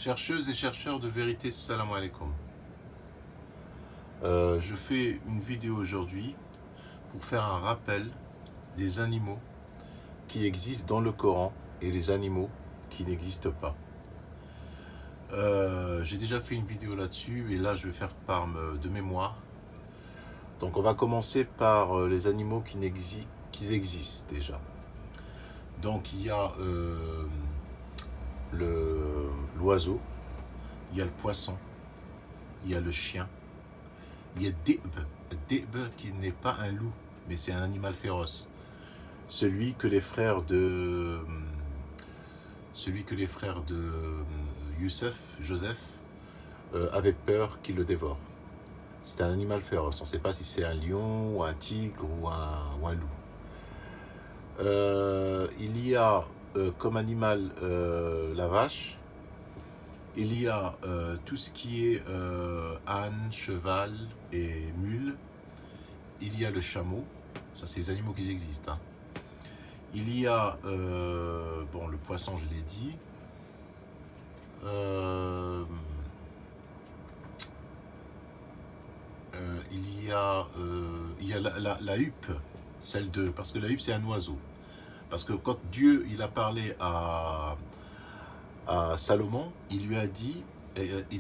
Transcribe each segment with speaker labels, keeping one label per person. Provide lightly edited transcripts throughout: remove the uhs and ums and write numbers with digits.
Speaker 1: Chercheuses et chercheurs de vérité, salam alaikum. Je fais une vidéo aujourd'hui pour faire un rappel des animaux qui existent dans le Coran et les animaux qui n'existent pas. J'ai déjà fait une vidéo là-dessus et là je vais faire part de mémoire. Donc on va commencer par les animaux qui existent déjà. Donc il y a l'oiseau, il y a le poisson, il y a le chien, il y a Dhi'b qui n'est pas un loup, mais c'est un animal féroce. Celui que les frères de Joseph, avaient peur qu'il le dévore. C'est un animal féroce. On ne sait pas si c'est un lion, ou un tigre ou un loup. Il y a comme animal la vache. Il y a tout ce qui est âne, cheval et mule. Il y a le chameau. Ça, c'est les animaux qui existent. Hein. Il y a le poisson, je l'ai dit. Il y a la huppe, parce que la huppe c'est un oiseau. Parce que quand Dieu il a parlé à Salomon, il lui a dit,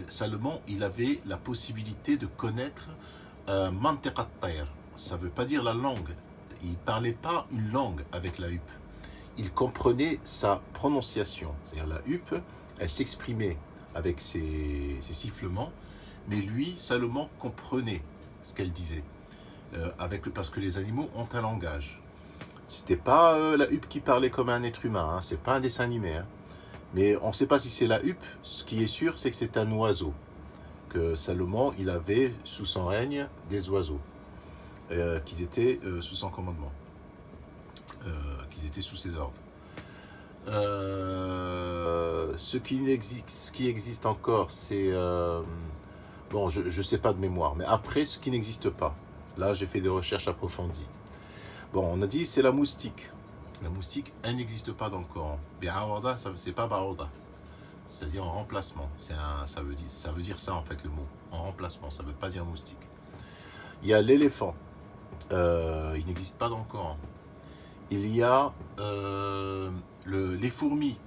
Speaker 1: Salomon il avait la possibilité de connaître mantiq at-tayr. Ça ne veut pas dire la langue. Il ne parlait pas une langue avec la huppe. Il comprenait sa prononciation. C'est-à-dire la huppe, elle s'exprimait avec ses sifflements, mais lui, Salomon, comprenait ce qu'elle disait. Parce que les animaux ont un langage. C'était pas la huppe qui parlait comme un être humain, hein, c'est pas un dessin animé. Hein. Mais on ne sait pas si c'est la huppe. Ce qui est sûr, c'est que c'est un oiseau. Que Salomon, il avait sous son règne des oiseaux. Qu'ils étaient sous son commandement. Qu'ils étaient sous ses ordres. Ce qui existe encore, c'est... je ne sais pas de mémoire, mais après, ce qui n'existe pas. Là, j'ai fait des recherches approfondies. Bon, on a dit c'est la moustique. La moustique, elle n'existe pas dans le Coran. Bi'awarda, c'est pas Bawarda. C'est-à-dire en remplacement. Ça veut dire ça, en fait, le mot. En remplacement, ça ne veut pas dire moustique. Il y a l'éléphant. Il n'existe pas dans le Coran. Il y a les fourmis.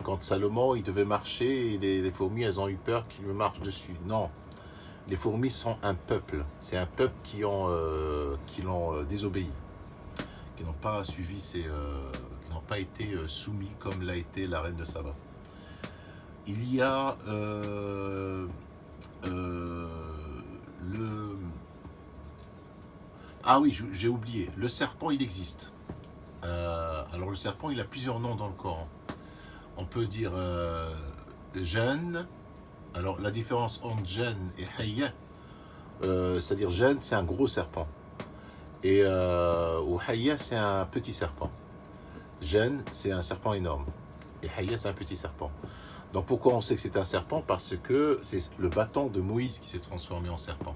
Speaker 1: Quand Salomon il devait marcher, et les fourmis elles ont eu peur qu'il me marche dessus. Non, les fourmis sont un peuple. C'est un peuple qui l'ont désobéi, qui n'ont pas suivi qui n'ont pas été soumis comme l'a été la reine de Saba. Il y a Ah oui, j'ai oublié. Le serpent, il existe. Alors le serpent, il a plusieurs noms dans le Coran. On peut dire Jan. Alors la différence entre Jan et Hayya, c'est-à-dire Jan, c'est un gros serpent. Et Hayya, c'est un petit serpent. Jan, c'est un serpent énorme. Et Hayya, c'est un petit serpent. Donc pourquoi on sait que c'est un serpent? Parce que c'est le bâton de Moïse qui s'est transformé en serpent.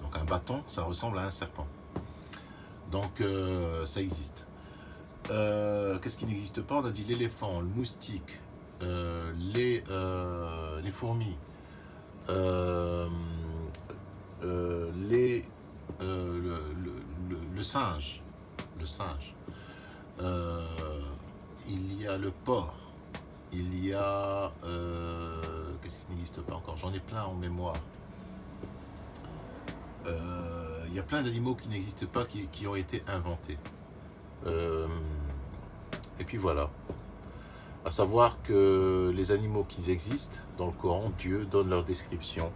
Speaker 1: Donc un bâton, ça ressemble à un serpent. Donc ça existe. Qu'est-ce qui n'existe pas? On a dit l'éléphant, le moustique, les fourmis, le singe. Il y a le porc. Il y a... qu'est-ce qui n'existe pas encore? J'en ai plein en mémoire. Il y a plein d'animaux qui n'existent pas, qui ont été inventés. Et puis voilà. À savoir que les animaux qui existent dans le Coran, Dieu donne leur description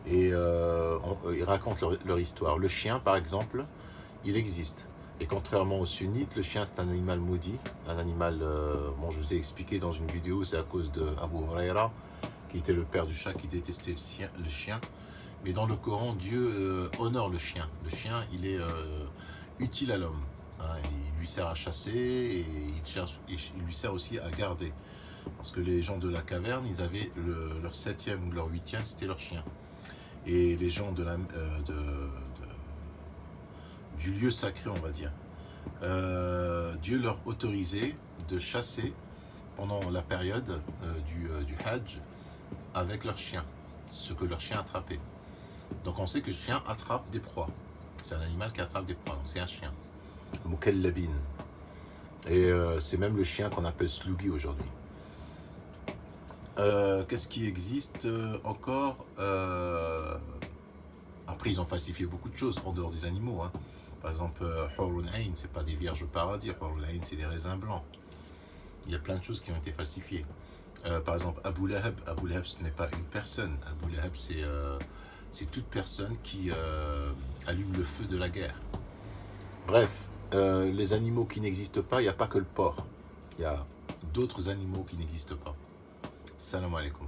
Speaker 1: et ils racontent leur histoire. Le chien, par exemple, il existe. Et contrairement aux sunnites, le chien c'est un animal maudit, un animal, je vous ai expliqué dans une vidéo, c'est à cause de Abu Huraira, qui était le père du chat, qui détestait le chien. Mais dans le Coran, Dieu honore le chien. Le chien, il est utile à l'homme. Hein, il lui sert à chasser et il lui sert aussi à garder. Parce que les gens de la caverne, ils avaient leur 7e ou leur 8e, c'était leur chien. Et les gens du lieu sacré, on va dire, Dieu leur autorisait de chasser pendant la période du Hajj avec leur chien, ce que leur chien attrapait. Donc on sait que le chien attrape des proies. C'est un animal qui attrape des proies, donc c'est un chien. Mukellabin. Et c'est même le chien qu'on appelle Slugi aujourd'hui. Qu'est-ce qui existe encore Après, ils ont falsifié beaucoup de choses en dehors des animaux. Hein. Par exemple, Hurun Ain, c'est pas des vierges au paradis. Hurun Ain, c'est des raisins blancs. Il y a plein de choses qui ont été falsifiées. Par exemple, Abu Lahab. Abu Lahab, ce n'est pas une personne. Abu Lahab, c'est toute personne qui allume le feu de la guerre. Bref, les animaux qui n'existent pas, il n'y a pas que le porc. Il y a d'autres animaux qui n'existent pas. Salam alaikum.